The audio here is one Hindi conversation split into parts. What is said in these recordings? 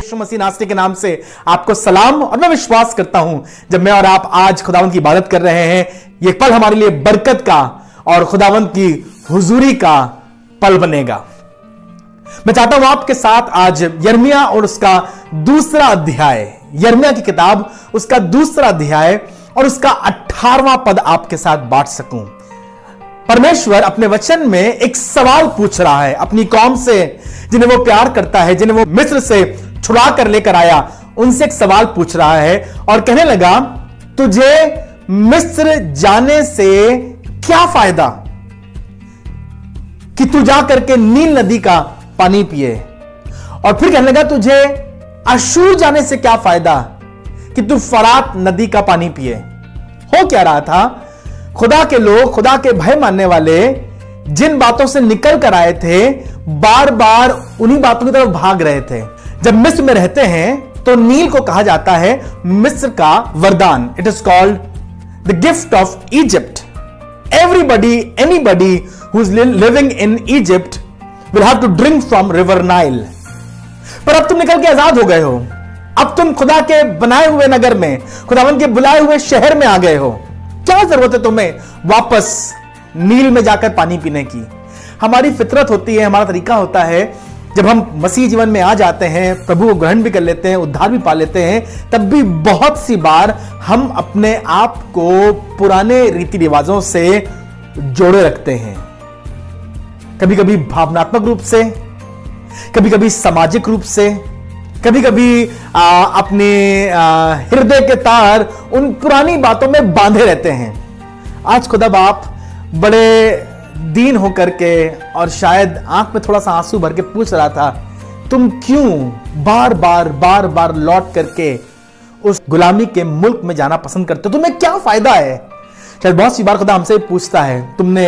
यीशु मसीह नासरी के नाम से आपको सलाम। और मैं विश्वास करता हूं जब मैं और आप आज खुदावंद की इबादत कर रहे हैं, ये पल हमारे लिए बरकत का और खुदावंद की हुजूरी का पल बनेगा। मैं चाहता हूं आपके साथ आज यिर्मयाह और उसका दूसरा अध्याय, यिर्मयाह की किताब उसका दूसरा अध्याय और उसका 18वां पद आपके साथ बांट सकूं। परमेश्वर अपने वचन में एक सवाल पूछ रहा है अपनी कौम से, जिन्हें वो प्यार करता है, जिन्हें वो मिस्र से छुड़ा कर लेकर आया, उनसे एक सवाल पूछ रहा है और कहने लगा, तुझे मिस्र जाने से क्या फायदा कि तू जा करके नील नदी का पानी पिए। और फिर कहने लगा, तुझे अशूर जाने से क्या फायदा कि तू फरात नदी का पानी पिए। हो क्या रहा था? खुदा के लोग, खुदा के भय मानने वाले जिन बातों से निकल कर आए थे, बार बार उन्हीं बातों की तरफ भाग रहे थे। जब मिस्र में रहते हैं तो नील को कहा जाता है मिस्र का वरदान। It is called the gift of Egypt. Everybody, anybody who is living in Egypt will have to drink from river Nile. पर अब तुम निकल के आजाद हो गए हो, अब तुम खुदा के बनाए हुए नगर में, खुदावन के बुलाए हुए शहर में आ गए हो। क्या जरूरत है तुम्हें वापस नील में जाकर पानी पीने की? हमारी फितरत होती है, हमारा तरीका होता है, जब हम मसीह जीवन में आ जाते हैं, प्रभु को ग्रहण भी कर लेते हैं, उद्धार भी पा लेते हैं, तब भी बहुत सी बार हम अपने आप को पुराने रीति रिवाजों से जोड़े रखते हैं। कभी कभी भावनात्मक रूप से, कभी कभी सामाजिक रूप से, कभी कभी अपने हृदय के तार उन पुरानी बातों में बांधे रहते हैं। आज खुदा बाप बड़े दीन होकर के और शायद आंख में थोड़ा सा आंसू भर के पूछ रहा था, तुम क्यों बार बार लौट करके उस गुलामी के मुल्क में जाना पसंद करते हो? तुम्हें क्या फायदा है? शायद बहुत सी बार खुदा हमसे पूछता है, तुमने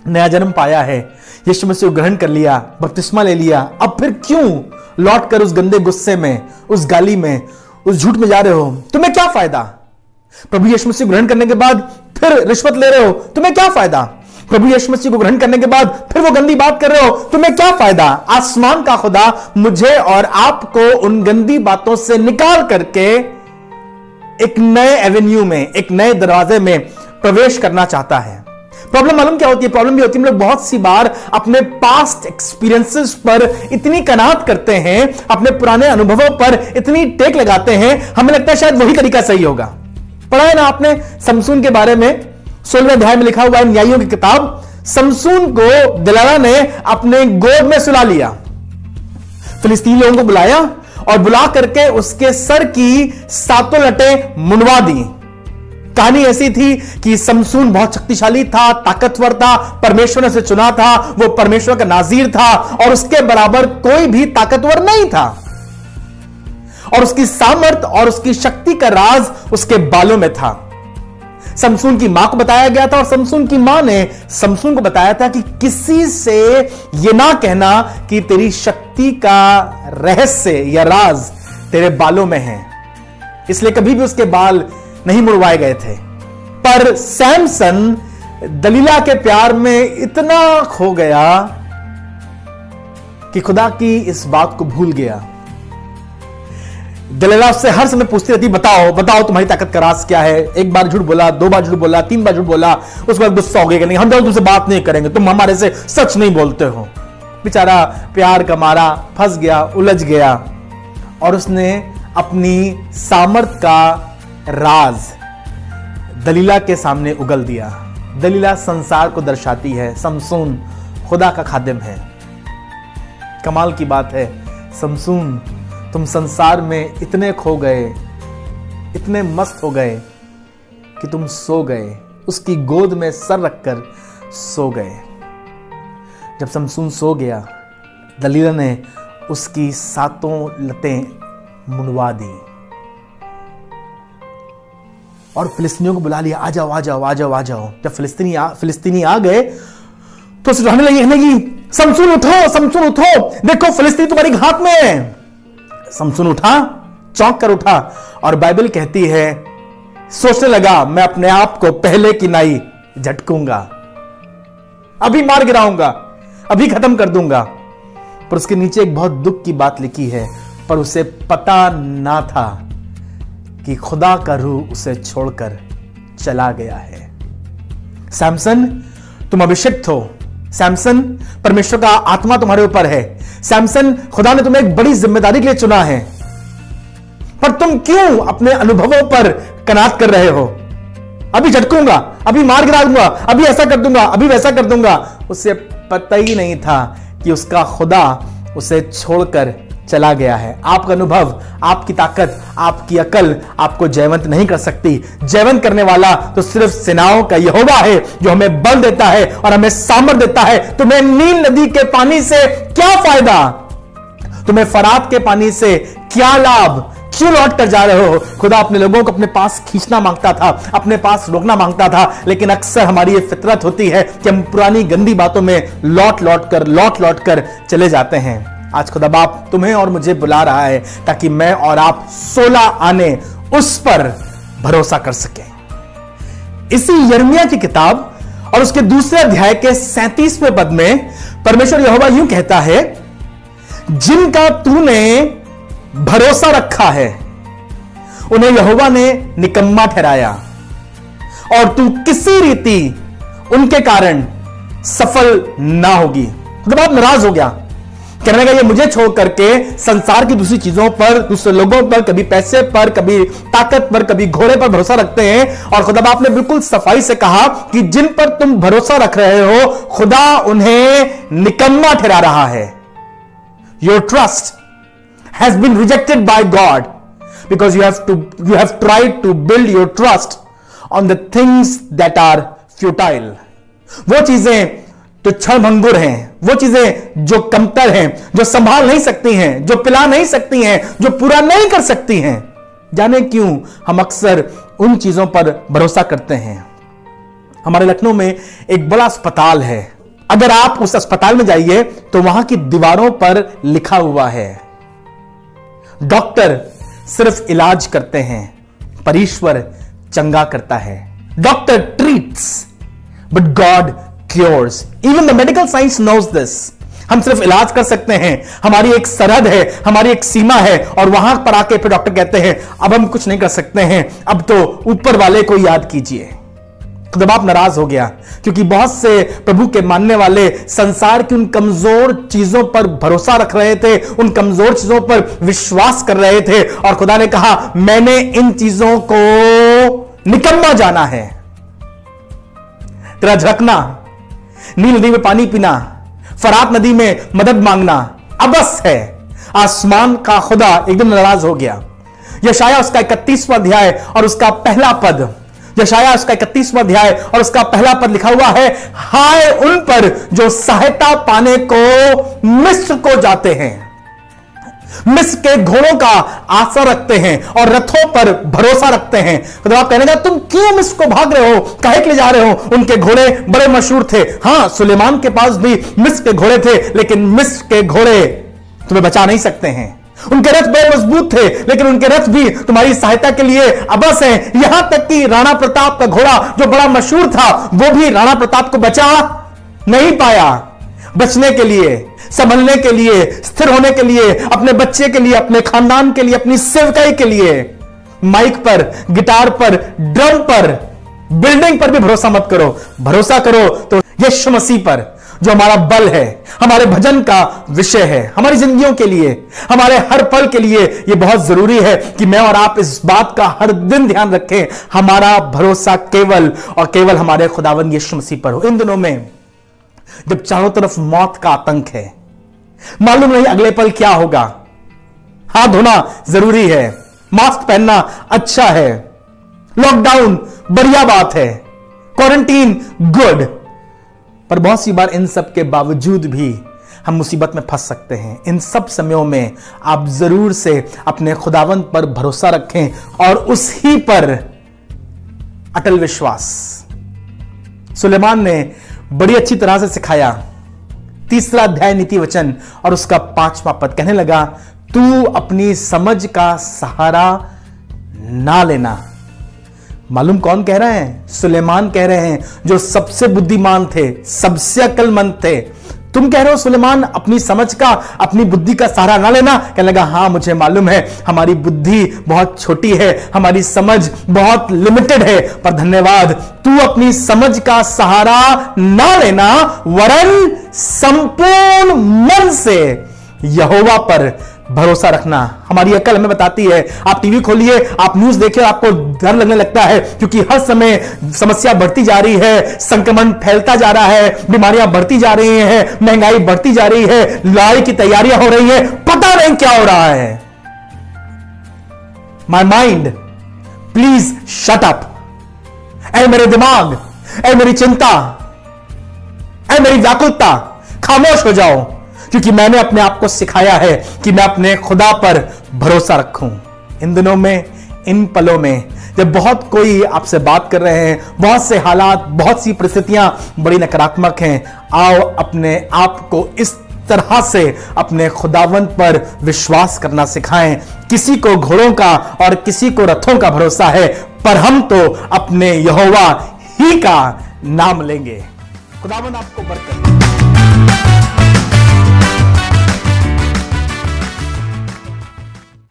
नया जन्म पाया है, यीशु मसीह को ग्रहण कर लिया, बपतिस्मा ले लिया, अब फिर क्यों लौट कर उस गंदे गुस्से में, उस गाली में, उस झूठ में जा रहे हो? तुम्हें क्या फायदा? प्रभु यीशु मसीह को ग्रहण करने के बाद फिर रिश्वत ले रहे हो, तुम्हें क्या फायदा? प्रभु यीशु मसीह को ग्रहण करने के बाद फिर वो गंदी बात कर रहे हो, तुम्हें क्या फायदा? आसमान का खुदा मुझे और आपको उन गंदी बातों से निकाल करके एक नए एवेन्यू में, एक नए दरवाजे में प्रवेश करना चाहता है। प्रॉब्लम मालूम क्या होती है? प्रॉब्लम ये होती है, हम लोग बहुत सी बार अपने पास्ट एक्सपीरियंसेस पर इतनी कनात करते हैं, अपने पुराने अनुभवों पर इतनी टेक लगाते हैं, हमें लगता है शायद वही तरीका सही होगा। पढ़ा है ना आपने समसून के बारे में? 16वें अध्याय में लिखा हुआ है न्यायियों की किताब, समसून को दिलारा ने अपने गोद में सुला लिया, फिलिस्तीनी लोगों को बुलाया और बुला करके उसके सर की 7 लटें मुंडवा दी। कहानी ऐसी थी कि समसून बहुत शक्तिशाली था, ताकतवर था, परमेश्वर ने उसे चुना था, वो परमेश्वर का नाजीर था और उसके बराबर कोई भी ताकतवर नहीं था। और उसकी सामर्थ और उसकी शक्ति का राज उसके बालों में था। समसून की मां को बताया गया था और समसून की मां ने समसून को बताया था कि किसी से यह ना कहना कि तेरी शक्ति का रहस्य या राज तेरे बालों में है। इसलिए कभी भी उसके बाल नहीं मुड़वाए गए थे। पर सैमसन दलीला के प्यार में इतना खो गया कि खुदा की इस बात को भूल गया। दलीला उससे हर समय पूछती रहती, बताओ बताओ तुम्हारी ताकत का राज क्या है? एक बार झूठ बोला, 2 बार झूठ बोला, 3 बार झूठ बोला, उसके बाद गुस्सा हो गया कि नहीं, हम तुमसे बात नहीं करेंगे, तुम हमारे से सच नहीं बोलते हो। बेचारा प्यार का मारा फंस गया, उलझ गया और उसने अपनी सामर्थ का राज दलीला के सामने उगल दिया। दलीला संसार को दर्शाती है, समसून खुदा का खादिम है। कमाल की बात है, समसून तुम संसार में इतने खो गए, इतने मस्त हो गए कि तुम सो गए, उसकी गोद में सर रखकर सो गए। जब समसून सो गया, दलीला ने उसकी 7 लटें मुंडवा दी और फिलिस्तीनियों को बुला लिया, आ जाओ आ जाओ आ जाओ आ जाओ। जब फिलिस्तीनी आ गए तो सुनाने लगी, समसून उठो, समसून उठो, देखो फिलिस्तीनी तुम्हारी घात में है। समसून उठा, चौंक कर उठा और बाइबल कहती है, सोचने लगा मैं अपने आप को पहले की नाई झटकूंगा, अभी मार गिराऊंगा, अभी खत्म कर दूंगा। पर उसके नीचे एक बहुत दुख की बात लिखी है, पर उसे पता ना था कि खुदा का रूह उसे छोड़कर चला गया है। सैमसन, तुम अभिषिक्त हो। सैमसन, परमेश्वर का आत्मा तुम्हारे ऊपर है। सैमसन, खुदा ने तुम्हें एक बड़ी जिम्मेदारी के लिए चुना है, पर तुम क्यों अपने अनुभवों पर कनात कर रहे हो? अभी झटकूंगा, अभी मार गिरा दूंगा, अभी ऐसा कर दूंगा, अभी वैसा कर दूंगा। उसे पता ही नहीं था कि उसका खुदा उसे छोड़कर चला गया है। आपका अनुभव, आपकी ताकत, आपकी अकल आपको जयवंत नहीं कर सकती। जयवंत करने वाला तो सिर्फ सेनाओं का यहोवा है, जो हमें बल देता है और हमें सामर्थ देता है। तुम्हें नील नदी के पानी से क्या फायदा? तुम्हें फरात के पानी से क्या लाभ? क्यों लौट कर जा रहे हो? खुदा अपने लोगों को अपने पास खींचना मांगता था, अपने पास रोकना मांगता था, लेकिन अक्सर हमारी ये फितरत होती है कि हम पुरानी गंदी बातों में लौट लौट कर चले जाते हैं। आज खुदा बाप तुम्हें और मुझे बुला रहा है ताकि मैं और आप 16 आने उस पर भरोसा कर सकें। इसी यिर्मयाह की किताब और उसके दूसरे अध्याय के 37वें पद में परमेश्वर यहोवा यूं कहता है, जिनका तूने भरोसा रखा है उन्हें यहोवा ने निकम्मा ठहराया और तू किसी रीति उनके कारण सफल ना होगी। तो बाप नाराज हो गया, कहने लगा ये मुझे छोड़ करके संसार की दूसरी चीजों पर, दूसरे लोगों पर, कभी पैसे पर, कभी ताकत पर, कभी घोड़े पर भरोसा रखते हैं। और खुदा बाप ने बिल्कुल सफाई से कहा कि जिन पर तुम भरोसा रख रहे हो खुदा उन्हें निकम्मा ठहरा रहा है। Your trust has been rejected by God because you have tried to build your trust on the things that are futile। वो चीजें जो क्षणभंगुर हैं, वो चीजें जो कमतर हैं, जो संभाल नहीं सकती हैं, जो पिला नहीं सकती हैं, जो पूरा नहीं कर सकती हैं। जाने क्यों हम अक्सर उन चीजों पर भरोसा करते हैं। हमारे लखनऊ में एक बड़ा अस्पताल है। अगर आप उस अस्पताल में जाइए तो वहां की दीवारों पर लिखा हुआ है, डॉक्टर सिर्फ इलाज करते हैं पर ईश्वर चंगा करता है। Doctor treats but God cures. Even the medical science knows this. हम सिर्फ इलाज कर सकते हैं, हमारी एक सरहद है, हमारी एक सीमा है, और वहां पर आके फिर डॉक्टर कहते हैं अब हम कुछ नहीं कर सकते हैं, अब तो ऊपर वाले को याद कीजिए। तो जब आप नाराज हो गया क्योंकि बहुत से प्रभु के मानने वाले संसार की उन कमजोर चीजों पर भरोसा रख रहे थे, उन कमजोर चीजों पर विश्वास कर रहे थे, और खुदा ने कहा मैंने इन चीजों को निकम्मा जाना है। तेरा झकना, नील नदी में पानी पीना, फरात नदी में मदद मांगना अबस है। आसमान का खुदा एकदम नाराज हो गया। यशायाह उसका 31वां अध्याय और उसका पहला पद, यशायाह उसका 31वां अध्याय और उसका पहला पद लिखा हुआ है, हाय उन पर जो सहायता पाने को मिस्र को जाते हैं, मिस्र के घोड़ों का आशा रखते हैं और रथों पर भरोसा रखते हैं। तो आप कहने का तुम क्यों मिस्र को भाग रहे हो, काहे के लिए जा रहे हो? उनके घोड़े बड़े मशहूर थे। हां, सुलेमान के पास भी मिस्र के घोड़े थे, लेकिन मिस्र के घोड़े तुम्हें बचा नहीं सकते हैं। उनके रथ बड़े मजबूत थे, लेकिन उनके रथ भी तुम्हारी सहायता के लिए अबस हैं। यहां तक कि राणा प्रताप का घोड़ा जो बड़ा मशहूर था, वो भी राणा प्रताप को बचा नहीं पाया। बचने के लिए, संभलने के लिए, स्थिर होने के लिए, अपने बच्चे के लिए, अपने खानदान के लिए, अपनी सेवकाई के लिए माइक पर, गिटार पर, ड्रम पर, बिल्डिंग पर भी भरोसा मत करो। भरोसा करो तो यीशु मसीह पर, जो हमारा बल है, हमारे भजन का विषय है, हमारी जिंदगियों के लिए, हमारे हर पल के लिए। यह बहुत जरूरी है कि मैं और आप इस बात का हर दिन ध्यान रखें, हमारा भरोसा केवल और केवल हमारे खुदावंद यीशु मसीह पर हो। इन दिनों में जब चारों तरफ मौत का आतंक है, मालूम नहीं अगले पल क्या होगा। हाथ धोना जरूरी है, मास्क पहनना अच्छा है, लॉकडाउन बढ़िया बात है, क्वारंटीन गुड, पर बहुत सी बार इन सब के बावजूद भी हम मुसीबत में फंस सकते हैं। इन सब समयों में आप जरूर से अपने खुदावंद पर भरोसा रखें और उसी पर अटल विश्वास। सुलेमान ने बड़ी अच्छी तरह से सिखाया। 3रा अध्याय नीति वचन और उसका 5वां पद कहने लगा, तू अपनी समझ का सहारा ना लेना। मालूम कौन कह रहे हैं? सुलेमान कह रहे हैं, जो सबसे बुद्धिमान थे, सबसे अक्लमंद थे। तुम कह रहे हो सुलेमान अपनी समझ का, अपनी बुद्धि का सहारा ना लेना। कहने लगा हाँ मुझे मालूम है हमारी बुद्धि बहुत छोटी है, हमारी समझ बहुत लिमिटेड है, पर धन्यवाद तू अपनी समझ का सहारा ना लेना, वरन संपूर्ण मन से यहोवा पर भरोसा रखना। हमारी अकल हमें बताती है, आप टीवी खोलिए, आप न्यूज देखिए, आपको डर लगने लगता है क्योंकि हर समय समस्या बढ़ती जा रही है, संक्रमण फैलता जा रहा है, बीमारियां बढ़ती जा रही हैं, महंगाई बढ़ती जा रही है, लड़ाई की तैयारियां हो रही है, पता नहीं क्या हो रहा है। My mind please shut up. ऐ मेरे दिमाग, ऐ मेरी चिंता, ऐ मेरी व्याकुलता, खामोश हो जाओ, क्योंकि मैंने अपने आप को सिखाया है कि मैं अपने खुदा पर भरोसा रखूं। इन दिनों में, इन पलों में जब बहुत कोई आपसे बात कर रहे हैं, बहुत से हालात, बहुत सी परिस्थितियां बड़ी नकारात्मक हैं, आओ अपने आप को इस तरह से अपने खुदावंत पर विश्वास करना सिखाएं। किसी को घोड़ों का और किसी को रथों का भरोसा है, पर हम तो अपने यहोवा ही का नाम लेंगे। खुदावंत आपको बरकत दे।